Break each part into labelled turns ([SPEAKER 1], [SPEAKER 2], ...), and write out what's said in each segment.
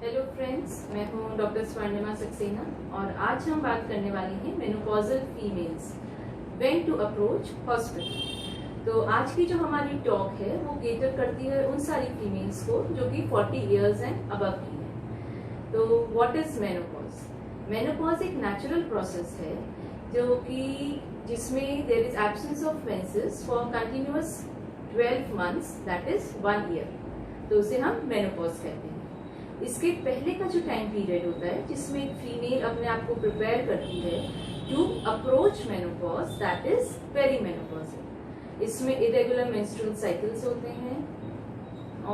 [SPEAKER 1] Hello friends, मैं हूं doctor Swarnima Saxena और आज हम बात करने वाले हैं menopausal females when to approach hospital. तो आज की जो हमारी टॉक है वो केटर करती है उन सारी फीमेल्स को जो कि 40 इयर्स एंड अबव की है। तो व्हाट इज मेनोपॉज? मेनोपॉज एक नेचुरल प्रोसेस है जो कि जिसमें there is absence of menses for continuous 12 months, that is 1 year. तो उसे हम मेनोपॉज कहते हैं। इसके पहले का जो टाइम पीरियड होता है जिसमें एक फीमेल अपने आप को प्रिपेयर करती है to approach menopause, that is perimenopause. इसमें इरेगुलर मेंस्ट्रुअल साइकिल्स होते हैं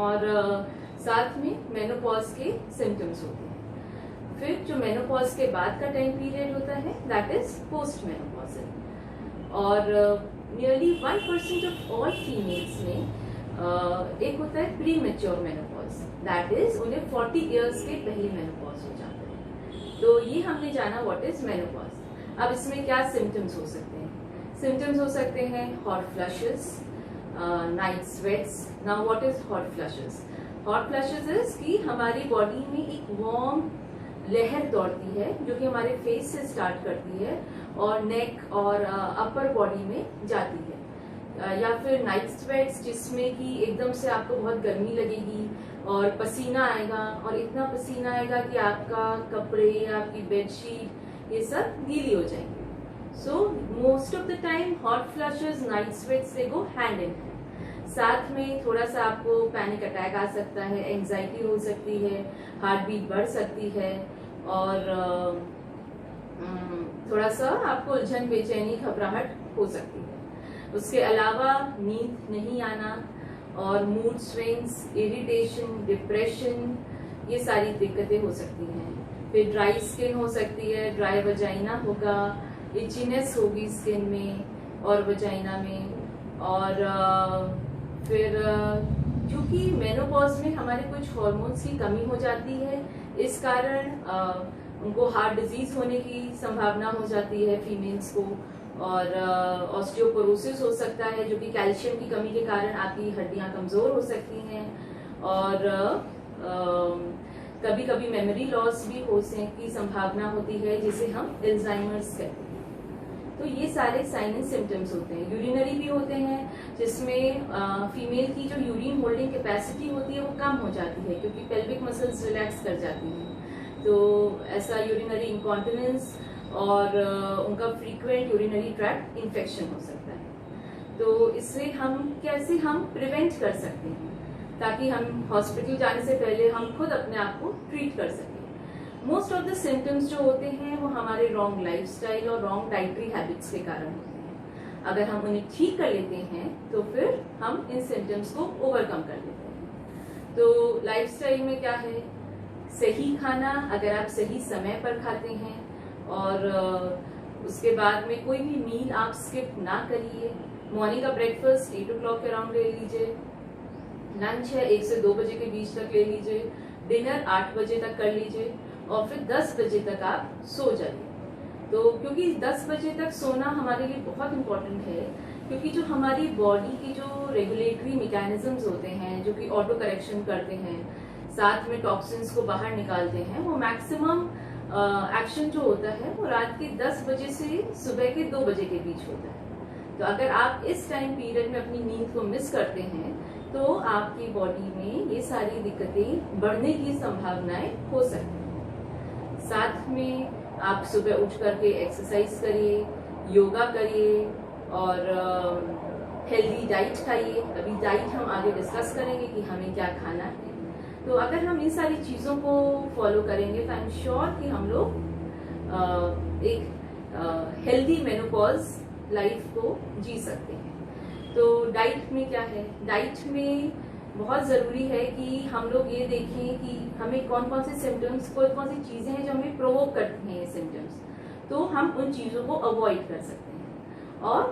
[SPEAKER 1] और साथ में मेनोपॉज के सिम्टम्स होते हैं। फिर जो मेनोपॉज के बाद का टाइम पीरियड होता है दैट इज पोस्ट मेनोपॉजल। और नियरली 1% ऑफ ऑल फीमेल्स में एक होता है pre mature menopause, that is उन्हें 40 इयर्स के पहले मेनोपॉज हो जाता है। तो ये हमने जाना व्हाट इज मेनोपॉज। अब इसमें क्या सिम्टम्स हो सकते हैं? सिम्टम्स हो सकते हैं hot flushes, night sweats. Now what is hot flushes? Hot flushes is कि हमारी बॉडी में एक वार्म लहर दौड़ती है जो कि हमारे फेस से स्टार्ट करती है और नेक और अपर बॉडी में जाती है। या फिर नाइट स्वेट्स जिसमें कि एकदम से आपको बहुत गर्मी लगेगी और पसीना आएगा और इतना पसीना आएगा कि आपका कपड़े, आपकी बेडशीट ये सब गीली हो जाएंगे। So most of the time hot flushes, night sweats they go hand in hand. साथ में थोड़ा सा आपको पैनिक अटैक आ सकता है, एंजाइटी हो सकती है, हार्ट बीट बढ़ सकती है और थोड़ा सा आपको उलझन, बेचैनी, घबराहट हो सकती है। उसके अलावा नींद नहीं आना और मूड स्विंग्स, इरिटेशन, डिप्रेशन, ये सारी दिक्कतें हो सकती हैं। फिर ड्राई स्किन हो सकती है, ड्राई वजाइना होगा, इचीनेस होगी स्किन में और वजाइना में। और फिर क्योंकि मेनोपॉज में हमारे कुछ हार्मोन्स की कमी हो जाती है, इस कारण उनको हार्ट डिजीज होने की संभावना हो जाती है फीमेल्स को। और ऑस्टियोपोरोसिस हो सकता है जो कि कैल्शियम की कमी के कारण आपकी हड्डियां कमजोर हो सकती हैं। और कभी कभी मेमोरी लॉस भी होने की संभावना होती है जिसे हम अल्जाइमर्स कहते हैं। तो ये सारे साइन एंड सिम्टम्स होते हैं। यूरिनरी भी होते हैं जिसमें फीमेल की जो यूरिन होल्डिंग कैपेसिटी होती है वो कम हो जाती है क्योंकि पेल्विक मसल्स रिलैक्स कर जाती हैं। तो ऐसा यूरिनरी इंकॉन्टिनेंस और उनका फ्रीक्वेंट यूरिनरी ट्रैक्ट इन्फेक्शन हो सकता है। तो इससे हम कैसे प्रिवेंट कर सकते हैं ताकि हम हॉस्पिटल जाने से पहले हम खुद अपने आप को ट्रीट कर सकें। मोस्ट ऑफ द सिम्टम्स जो होते हैं वो हमारे रॉन्ग लाइफस्टाइल और रॉन्ग डाइटरी हैबिट्स के कारण होते हैं। अगर हम उन्हें ठीक कर लेते हैं तो फिर हम इन सिम्टम्स को ओवरकम कर लेते हैं। तो लाइफस्टाइल में क्या है? सही खाना, अगर आप सही समय पर खाते हैं और उसके बाद में कोई भी मील आप स्किप ना करिए। मॉर्निंग का ब्रेकफास्ट 8 o'clock के अराउंड ले लीजिए, लंच है 1 से 2 बजे के बीच तक ले लीजिए, डिनर 8 बजे तक कर लीजिए और फिर 10 बजे तक आप सो जाइए। तो क्योंकि 10 बजे तक सोना हमारे लिए बहुत इम्पोर्टेंट है क्योंकि जो हमारी बॉडी की जो रेगुलेटरी मैकेनिज्म्स होते हैं जो कि ऑटो करेक्शन करते हैं, साथ में टॉक्सिन्स को बाहर निकालते हैं, वो मैक्सिमम एक्शन जो होता है वो रात के 10 बजे से सुबह के 2 बजे के बीच होता है। तो अगर आप इस टाइम पीरियड में अपनी नींद को मिस करते हैं तो आपकी बॉडी में ये सारी दिक्कतें बढ़ने की संभावनाएं हो सकती हैं। साथ में आप सुबह उठ करके एक्सरसाइज करिए, योगा करिए और हेल्दी डाइट खाइए। अभी डाइट हम आगे डिस्कस करेंगे कि हमें क्या खाना है। तो अगर हम इन सारी चीज़ों को फॉलो करेंगे तो आई एम श्योर कि हम लोग एक हेल्दी मेनोपॉज लाइफ को जी सकते हैं। तो डाइट में क्या है? डाइट में बहुत ज़रूरी है कि हम लोग ये देखें कि हमें कौन कौन से सिम्टम्स, कौन कौन सी चीज़ें हैं जो हमें प्रोवोक करती हैं ये सिम्टम्स, तो हम उन चीज़ों को अवॉइड कर सकते हैं और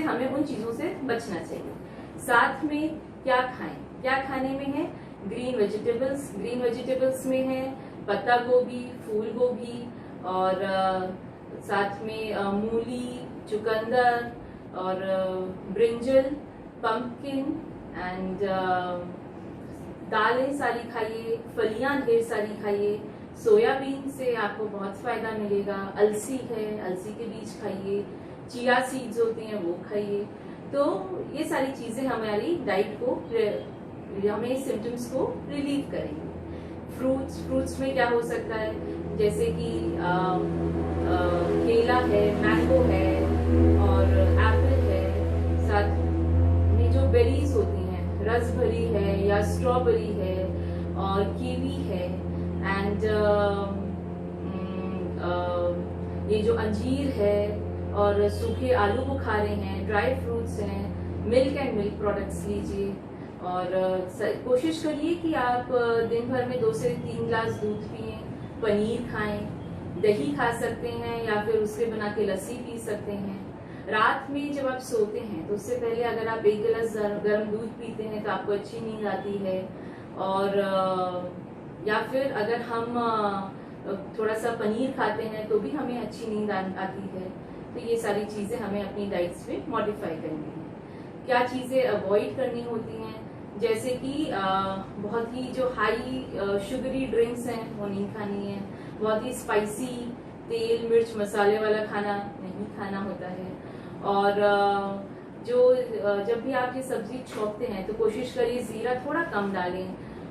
[SPEAKER 1] हमें उन चीज़ों से बचना चाहिए। साथ में क्या खाएं? क्या खाने में है? Green vegetables. ग्रीन वेजिटेबल्स में है पत्ता गोभी, फूल गोभी और साथ में मूली, चुकंदर और ब्रिंजल, पंपकिन एंड दालें सारी खाइए, फलियां ढेर सारी खाइए, सोयाबीन से आपको बहुत फायदा मिलेगा, अलसी है, अलसी के बीज खाइए, चिया सीड्स होती हैं वो खाइए। तो ये सारी चीजें हमारी डाइट को हमें सिम्टम्स को रिलीव करेंगे। फ्रूट्स में क्या हो सकता है, जैसे कि केला है, मैंगो है और एप्पल है, साथ में जो बेरीज होती हैं, रसभरी है या स्ट्रॉबेरी है और कीवी है, एंड ये जो अंजीर है और सूखे आलू बुखारे हैं, ड्राई फ्रूट्स हैं, मिल्क एंड मिल्क प्रोडक्ट्स लीजिए। और कोशिश करिए कि आप दिन भर में 2 से 3 ग्लास दूध पिए, पनीर खाएं, दही खा सकते हैं या फिर उसके बना के लस्सी पी सकते हैं। रात में जब आप सोते हैं तो उससे पहले अगर आप 1 गिलास गर्म दूध पीते हैं तो आपको अच्छी नींद आती है। और या फिर अगर हम थोड़ा सा पनीर खाते हैं तो भी हमें अच्छी नींद आती है। तो ये सारी चीजें हमें अपनी डाइट्स में मॉडिफाई करनी है। क्या चीजें अवॉइड करनी होती हैं, जैसे कि बहुत ही जो हाई शुगरी ड्रिंक्स हैं वो नहीं खानी है, बहुत ही स्पाइसी तेल मिर्च मसाले वाला खाना नहीं खाना होता है। और जब भी आप ये सब्जी छोंकते हैं तो कोशिश करिए जीरा थोड़ा कम डालें,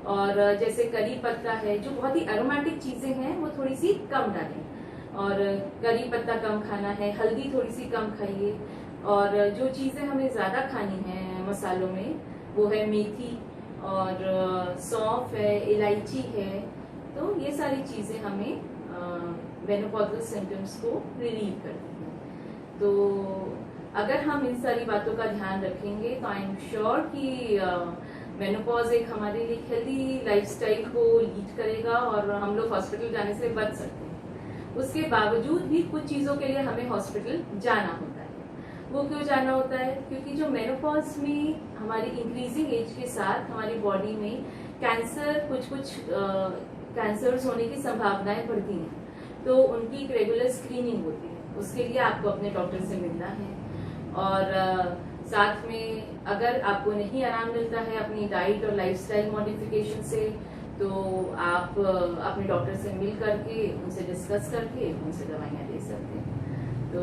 [SPEAKER 1] और जैसे करी पत्ता है, जो बहुत ही एरोमेटिक चीजें हैं वो थोड़ी सी कम डालें। और करी पत्ता कम खाना है, हल्दी थोड़ी सी कम खाइए। और जो चीजें हमें ज्यादा खानी है मसालों में वो है मेथी और सौंफ है, इलायची है। तो ये सारी चीजें हमें मेनोपॉजल सिम्टम्स को रिलीव करती हैं। तो अगर हम इन सारी बातों का ध्यान रखेंगे तो आई एम श्योर कि मेनोपॉज एक हमारे लिए हेल्दी लाइफस्टाइल को लीड करेगा और हम लोग हॉस्पिटल जाने से बच सकते हैं। उसके बावजूद भी कुछ चीजों के लिए हमें हॉस्पिटल जाना होता है। वो क्यों जाना होता है? क्योंकि जो मेनोपॉज में हमारी इंक्रीजिंग एज के साथ हमारी बॉडी में कुछ कैंसर्स होने की संभावनाएं बढ़ती हैं, तो उनकी एक रेगुलर स्क्रीनिंग होती है। उसके लिए आपको अपने डॉक्टर से मिलना है। और साथ में अगर आपको नहीं आराम मिलता है अपनी डाइट और लाइफस्टाइल मॉडिफिकेशन से, तो आप अपने डॉक्टर से मिल करके उनसे डिस्कस करके उनसे दवाइयाँ ले सकते हैं। तो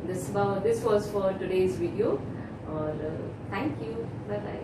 [SPEAKER 1] this was for today's video, और थैंक यू, बाय बाय।